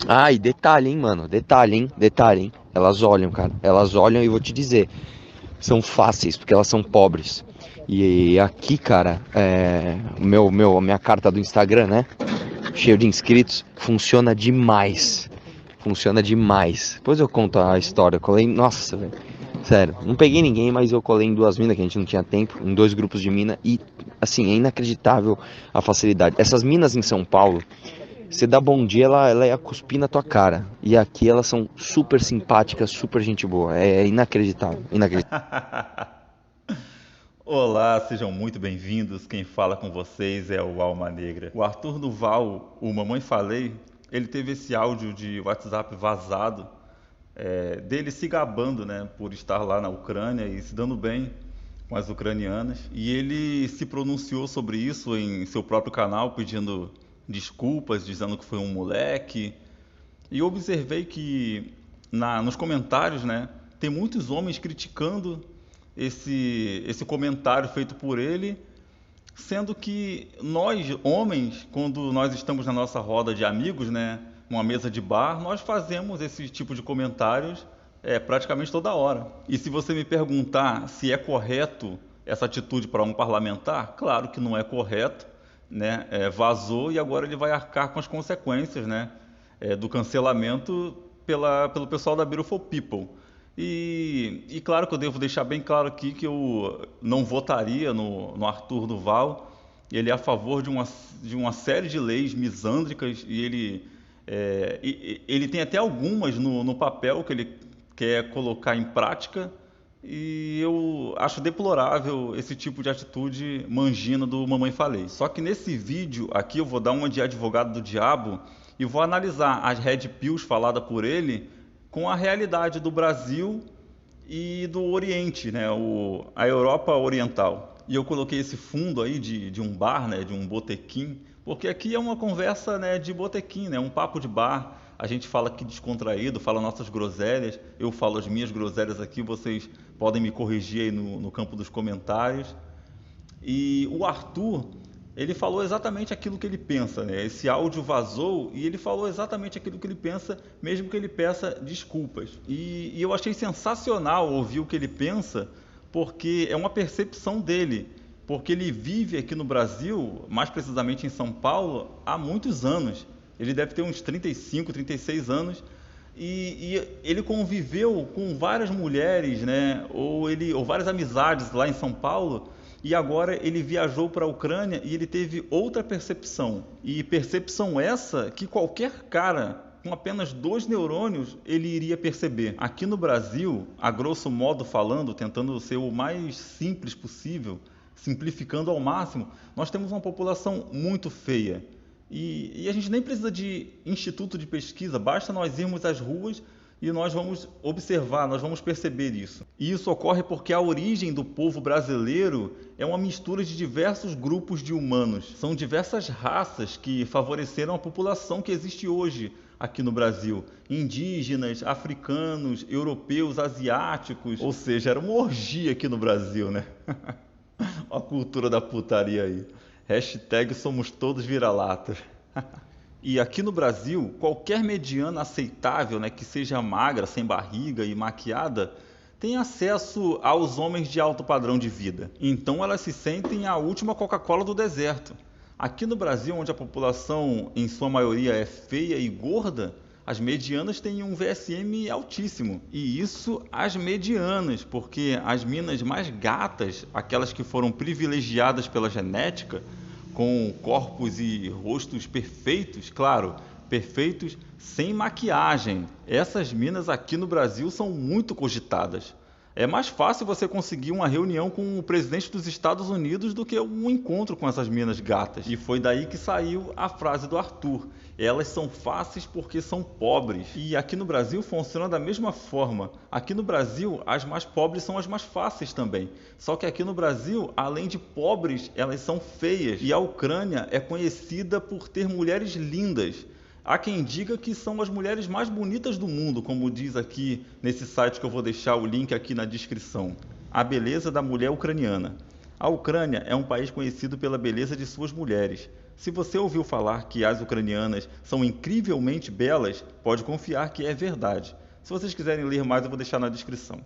Ah, e detalhe, hein, mano. Detalhe, hein? Detalhe, hein? Elas olham, cara. Elas olham e vou te dizer, são fáceis, porque elas são pobres. E aqui, cara, a minha carta do Instagram, né? Cheio de inscritos, funciona demais. Funciona demais. Depois eu conto a história. Eu colei, nossa, velho. Sério, não peguei ninguém, mas eu colei em duas minas que a gente não tinha tempo, em dois grupos de mina e assim, é inacreditável a facilidade. Essas minas em São Paulo, você dá bom dia, ela ia cuspir na tua cara. E aqui elas são super simpáticas, super gente boa. É inacreditável, inacreditável. Olá, sejam muito bem-vindos. Quem fala com vocês é o Alma Negra. O Arthur Duval, o Mamãe Falei, ele teve esse áudio de WhatsApp vazado, dele se gabando, né, por estar lá na Ucrânia e se dando bem com as ucranianas. E ele se pronunciou sobre isso em seu próprio canal, pedindo desculpas, dizendo que foi um moleque. E eu observei que nos comentários, né, tem muitos homens criticando esse comentário feito por ele, sendo que nós, homens, quando nós estamos na nossa roda de amigos, né, numa mesa de bar, nós fazemos esse tipo de comentários praticamente toda hora. E se você me perguntar se é correto essa atitude para um parlamentar, claro que não é correto, né? Vazou e agora ele vai arcar com as consequências, né? Do cancelamento pelo pessoal da Beautiful People. E claro que eu devo deixar bem claro aqui que eu não votaria no Arthur Duval. Ele é a favor de uma série de leis misândricas e ele tem até algumas no papel que ele quer colocar em prática. E eu acho deplorável esse tipo de atitude mangina do Mamãe Falei. Só que nesse vídeo aqui eu vou dar uma de advogado do diabo e vou analisar as red pills faladas por ele com a realidade do Brasil e do Oriente, né? A Europa Oriental. E eu coloquei esse fundo aí de um bar, né? De um botequim, porque aqui é uma conversa, né, de botequim, né? Um papo de bar. A gente fala aqui descontraído, fala nossas groselhas, eu falo as minhas groselhas aqui, vocês podem me corrigir aí no campo dos comentários. E o Arthur, ele falou exatamente aquilo que ele pensa, né? Esse áudio vazou e ele falou exatamente aquilo que ele pensa, mesmo que ele peça desculpas. E eu achei sensacional ouvir o que ele pensa, porque é uma percepção dele. Porque ele vive aqui no Brasil, mais precisamente em São Paulo, há muitos anos. Ele deve ter uns 35, 36 anos. E ele conviveu com várias mulheres, né? Ou várias amizades lá em São Paulo. E agora ele viajou para a Ucrânia e ele teve outra percepção. E percepção essa que qualquer cara com apenas dois neurônios ele iria perceber. Aqui no Brasil, a grosso modo falando, tentando ser o mais simples possível, simplificando ao máximo, nós temos uma população muito feia. E a gente nem precisa de instituto de pesquisa, basta nós irmos às ruas e nós vamos observar, nós vamos perceber isso. E isso ocorre porque a origem do povo brasileiro é uma mistura de diversos grupos de humanos. São diversas raças que favoreceram a população que existe hoje aqui no Brasil. Indígenas, africanos, europeus, asiáticos. Ou seja, era uma orgia aqui no Brasil, né? A cultura da putaria aí. Hashtag somos todos vira-latas. E aqui no Brasil, qualquer mediana aceitável, né, que seja magra, sem barriga e maquiada, tem acesso aos homens de alto padrão de vida. Então elas se sentem a última Coca-Cola do deserto. Aqui no Brasil, onde a população em sua maioria é feia e gorda, as medianas têm um VSM altíssimo. E isso as medianas, porque as minas mais gatas, aquelas que foram privilegiadas pela genética, com corpos e rostos perfeitos, claro, perfeitos sem maquiagem. Essas minas aqui no Brasil são muito cogitadas. É mais fácil você conseguir uma reunião com o presidente dos Estados Unidos do que um encontro com essas minas gatas. E foi daí que saiu a frase do Arthur. Elas são fáceis porque são pobres. E aqui no Brasil funciona da mesma forma. Aqui no Brasil, as mais pobres são as mais fáceis também. Só que aqui no Brasil, além de pobres, elas são feias. E a Ucrânia é conhecida por ter mulheres lindas. Há quem diga que são as mulheres mais bonitas do mundo, como diz aqui nesse site que eu vou deixar o link aqui na descrição. A beleza da mulher ucraniana. A Ucrânia é um país conhecido pela beleza de suas mulheres. Se você ouviu falar que as ucranianas são incrivelmente belas, pode confiar que é verdade. Se vocês quiserem ler mais, eu vou deixar na descrição.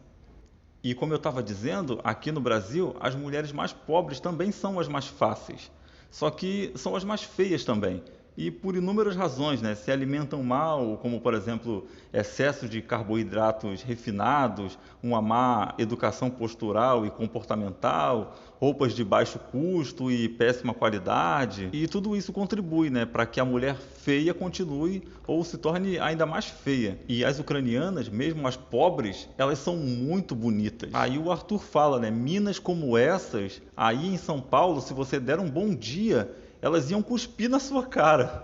E como eu estava dizendo, aqui no Brasil, as mulheres mais pobres também são as mais fáceis. Só que são as mais feias também. E por inúmeras razões, né? Se alimentam mal, como por exemplo, excesso de carboidratos refinados, uma má educação postural e comportamental, roupas de baixo custo e péssima qualidade. E tudo isso contribui, né, para que a mulher feia continue ou se torne ainda mais feia. E as ucranianas, mesmo as pobres, elas são muito bonitas. Aí o Arthur fala, né, minas como essas, aí em São Paulo, se você der um bom dia, elas iam cuspir na sua cara.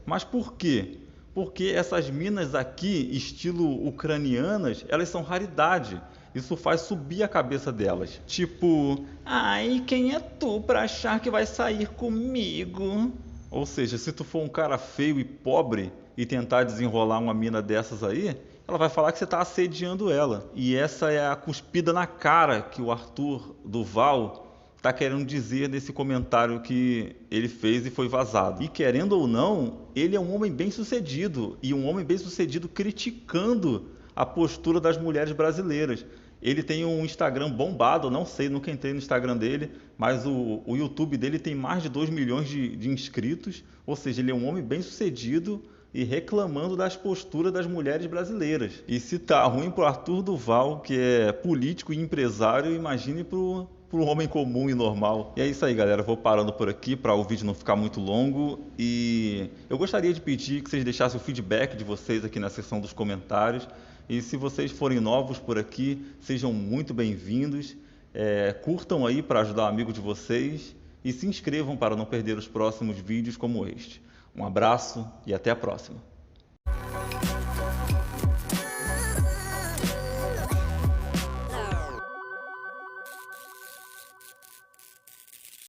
Mas por quê? Porque essas minas aqui, estilo ucranianas, elas são raridade. Isso faz subir a cabeça delas. Tipo, ai, quem é tu pra achar que vai sair comigo? Ou seja, se tu for um cara feio e pobre e tentar desenrolar uma mina dessas aí, ela vai falar que você está assediando ela. E essa é a cuspida na cara que o Arthur Duval está querendo dizer nesse comentário que ele fez e foi vazado. E querendo ou não, ele é um homem bem-sucedido, e um homem bem-sucedido criticando a postura das mulheres brasileiras. Ele tem um Instagram bombado, não sei, nunca entrei no Instagram dele, mas o YouTube dele tem mais de 2 milhões de inscritos, ou seja, ele é um homem bem-sucedido e reclamando das posturas das mulheres brasileiras. E se tá ruim pro Arthur Duval, que é político e empresário, imagine pro homem comum e normal. E é isso aí, galera. Eu vou parando por aqui para o vídeo não ficar muito longo. E eu gostaria de pedir que vocês deixassem o feedback de vocês aqui na seção dos comentários. E se vocês forem novos por aqui, sejam muito bem-vindos. Curtam aí para ajudar o amigo de vocês. E se inscrevam para não perder os próximos vídeos como este. Um abraço e até a próxima.